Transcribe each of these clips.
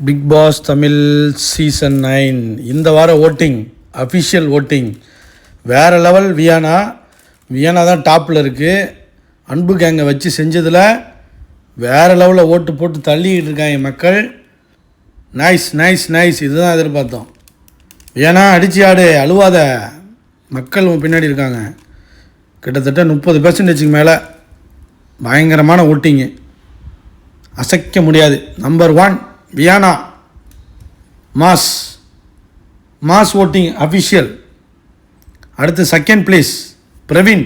Big pass Tamil season 9 இந்த வார voting, official voting வேறு லெவல். வியானா தான் டாப்பில் இருக்குது. அன்பு கேங்கை வச்சு செஞ்சதில் வேறு லெவலில் ஓட்டு போட்டு தள்ளிக்கிட்டு இருக்காங்க மக்கள். நைஸ் இதுதான் எதிர்பார்த்தோம். வியானா அடிச்சு ஆடு, அழுவாத. மக்கள் பின்னாடி இருக்காங்க. கிட்டத்தட்ட 30% மேலே பயங்கரமான ஓட்டிங்கு, அசைக்க முடியாது. Number 1 Viyana, mass voting official. அடுத்து செகண்ட் பிளேஸ் பிரவீன்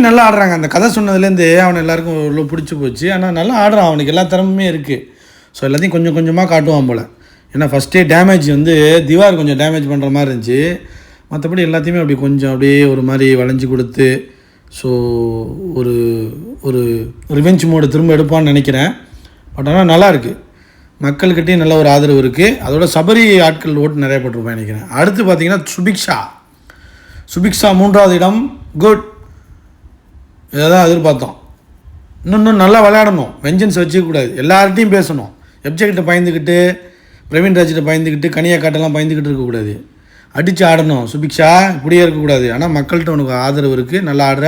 நல்லா ஆடுறாங்க. அந்த கதை சொன்னதுலேருந்து அவனை எல்லாருக்கும் இவ்வளோ பிடிச்சி போச்சு. ஆனால் நல்லா ஆடுறான், அவனுக்கு எல்லா திறமையுமே இருக்குது. ஸோ எல்லாத்தையும் கொஞ்சம் கொஞ்சமாக காட்டுவான் போல். ஏன்னா ஃபஸ்ட்டே டேமேஜ் திவார் கொஞ்சம் டேமேஜ் பண்ணுற மாதிரி இருந்துச்சு. மற்றபடி எல்லாத்தையுமே அப்படி கொஞ்சம் அப்படியே ஒரு மாதிரி வளைஞ்சி கொடுத்து, ஸோ ஒரு ரிவெஞ்ச் மோடு திரும்ப எடுப்பான்னு நினைக்கிறேன். பட் ஆனால் நல்லா இருக்குது, மக்கள்கிட்டையும் நல்ல ஒரு ஆதரவு இருக்குது. அதோட சபரி ஆட்கள் ஓட்டு நிறைய போட்டிருப்பேன் நினைக்கிறேன். அடுத்து பார்த்திங்கன்னா சுபிக்ஷா 3வது இடம். குட், இதை தான் எதிர்பார்த்தோம். இன்னும் நல்லா விளையாடணும், வெஞ்சன்ஸ் வச்சுக்கக்கூடாது, எல்லார்ட்டையும் பேசணும். எப்ஜெக்ட்டை பயந்துக்கிட்டு, பிரவீன் ராஜ்கிட்ட பயந்துக்கிட்டு, கனியா காட்டெல்லாம் பயந்துக்கிட்டு இருக்கக்கூடாது. அடித்து ஆடணும். சுபிக்ஷா இப்படியே இருக்கக்கூடாது. ஆனால் மக்கள்கிட்ட உனக்கு ஆதரவு இருக்குது, நல்லா ஆடுற,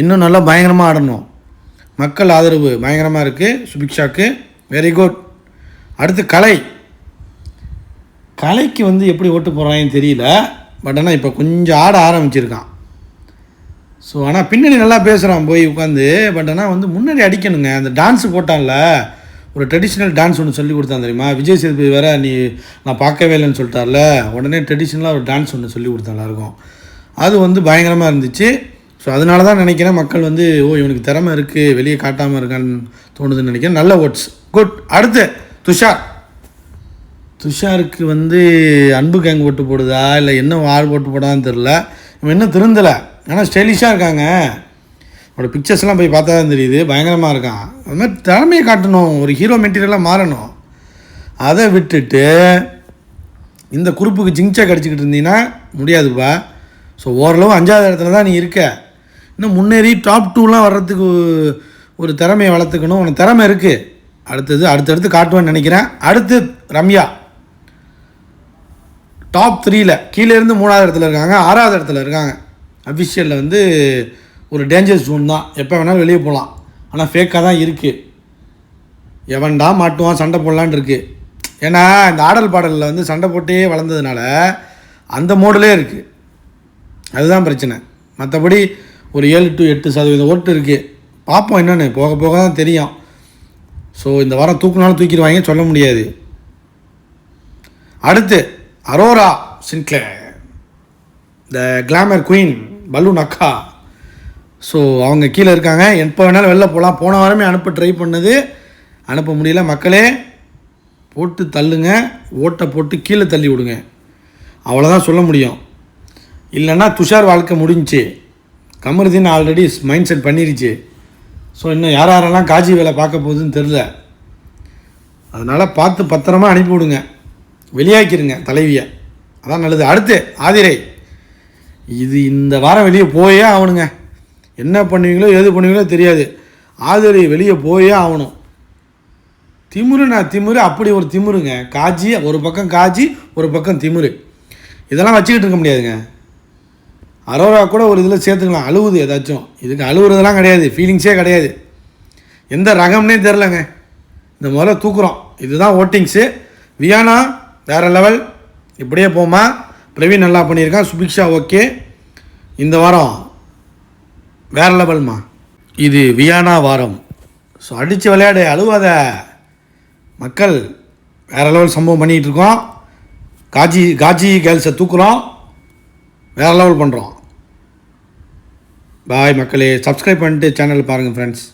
இன்னும் நல்லா பயங்கரமாக ஆடணும். மக்கள் ஆதரவு பயங்கரமாக இருக்குது சுபிக்ஷாவுக்கு. Very good. அடுத்து கலைக்கு எப்படி ஓட்டு போடுறாங்கன்னு தெரியல. பட் ஆனால் இப்போ கொஞ்சம் ஆட ஆரம்பிச்சிருக்கான். ஸோ ஆனால் பின்னாடி நல்லா பேசுகிறான் போய் உட்காந்து. பட் ஆனால் முன்னாடி அடிக்கணுங்க. அந்த டான்ஸு போட்டான்ல, ஒரு ட்ரெடிஷ்னல் டான்ஸ் ஒன்று சொல்லி கொடுத்தான் தெரியுமா? விஜய் சேதுபதி வேறு நான் பார்க்கவே இல்லைன்னு சொல்லிட்டார்ல, உடனே ட்ரெடிஷ்னலாக ஒரு டான்ஸ் ஒன்று சொல்லி கொடுத்தா எல்லாருக்கும். அது பயங்கரமாக இருந்துச்சு. ஸோ அதனால தான் நினைக்கிறேன் மக்கள் இவனுக்கு திறமை இருக்குது, வெளியே காட்டாமல் இருக்கான்னு தோணுதுன்னு நினைக்கிறேன். நல்ல ஓட்ஸ், குட். அடுத்து துஷாருக்கு அன்பு கேங் ஓட்டு போடுதா இல்லை என்ன ஆள் ஓட்டு போடான்னு தெரில. இவன் இன்னும் திருந்தலை, ஆனால் ஸ்டைலிஷாக இருக்காங்க. அவனோட பிக்சர்ஸ்லாம் போய் பார்த்தா தான் தெரியுது, பயங்கரமாக இருக்கான். அது மாதிரி திறமையை காட்டணும், ஒரு ஹீரோ மெட்டீரியலாக மாறணும். அதை விட்டுட்டு இந்த குரூப்புக்கு ஜிங்சா கடிச்சிக்கிட்டு இருந்தீங்கன்னா முடியாதுப்பா. ஸோ ஓரளவு 5வது இடத்துல தான் நீ இருக்க. இன்னும் முன்னேறி டாப் 2லாம் வர்றதுக்கு ஒரு திறமையை வளர்த்துக்கணும். உனக்கு திறமை இருக்குது, அடுத்தடுத்து காட்டுவேன்னு நினைக்கிறேன். அடுத்து ரம்யா டாப் 3ல் கீழேருந்து 3வது இடத்துல இருக்காங்க, 6வது இடத்துல இருக்காங்க. அஃபிஷியலில் ஒரு டேஞ்சர் ஜோன் தான், எப்போ வேணாலும் வெளியே போகலாம். ஆனால் ஃபேக்காக தான் இருக்குது. எவன்டா மாட்டுவான், சண்டை போடலான் இருக்குது. ஏன்னா இந்த ஆடல் பாடலில் சண்டை போட்டே வளர்ந்ததுனால அந்த மோடிலே இருக்குது. அதுதான் பிரச்சனை. மற்றபடி ஒரு 7 to 8% ஓட்டு இருக்குது. பார்ப்போம் என்னென்னு, போக போக தான் தெரியும். ஸோ இந்த வாரம் தூக்குனாலும் தூக்கிடுவாங்க, சொல்ல முடியாது. அடுத்து அரோரா சின்க்ளேர், த கிளாமர் குயின், பலூன் அக்கா. ஸோ அவங்க கீழே இருக்காங்க. எப்போ வேணாலும் வெளில போகலாம். போன வாரமே ட்ரை பண்ணது, அனுப்ப முடியல. மக்களே போட்டு தள்ளுங்க, ஓட்டை போட்டு கீழே தள்ளி விடுங்க, அவ்வளோதான் சொல்ல முடியும். இல்லைன்னா துஷார் வாழ்க்கை முடிஞ்சிச்சு. கமருதீன் ஆல்ரெடி மைண்ட் செட் பண்ணிருச்சு. ஸோ இன்னும் யாரெல்லாம் காஜி வேலை பார்க்க போகுதுன்னு தெரில. அதனால் பார்த்து பத்திரமா அனுப்பி விடுங்க, வெளியாக்கிடுங்க தலைவியை, அதான் நல்லது. அடுத்து ஆதிரை, இந்த வாரம் வெளியே போயே ஆகணுங்க. என்ன பண்ணுவீங்களோ எது பண்ணுவீங்களோ தெரியாது, ஆதிரை வெளியே போயே ஆகணும். திமுரு அப்படி ஒரு திமுருங்க. காஜி ஒரு பக்கம், காஜி ஒரு பக்கம் திமுரு. இதெல்லாம் வச்சுக்கிட்டு இருக்க முடியாதுங்க. அரோரா கூட ஒரு இதில் சேர்த்துக்கலாம், அழுவுது ஏதாச்சும். இதுக்கு அழுவுறதெல்லாம் கிடையாது, ஃபீலிங்ஸே கிடையாது. எந்த ரகம்னே தெரிலங்க. இந்த முதல்ல தூக்குறோம். இதுதான் ஓட்டிங்ஸு. வியானா வேறு லெவல், இப்படியே போமா. பிரவீன் நல்லா பண்ணியிருக்கான். சுபிக்ஷா ஓகே. இந்த வாரம் வேறு லெவல்மா. இது வியானா வாரம். ஸோ அடித்து விளையாடு, அழுவாத. மக்கள் வேறு லெவல் சம்பவம் பண்ணிகிட்டு இருக்கோம். காஜி கேர்ள்ஸை தூக்குறோம், வேறு லெவல் பண்ணுறோம். பாய் மக்களே. சப்ஸ்கிரைப் பண்ணிட்டு சேனல் பாருங்கள் ஃப்ரெண்ட்ஸ்.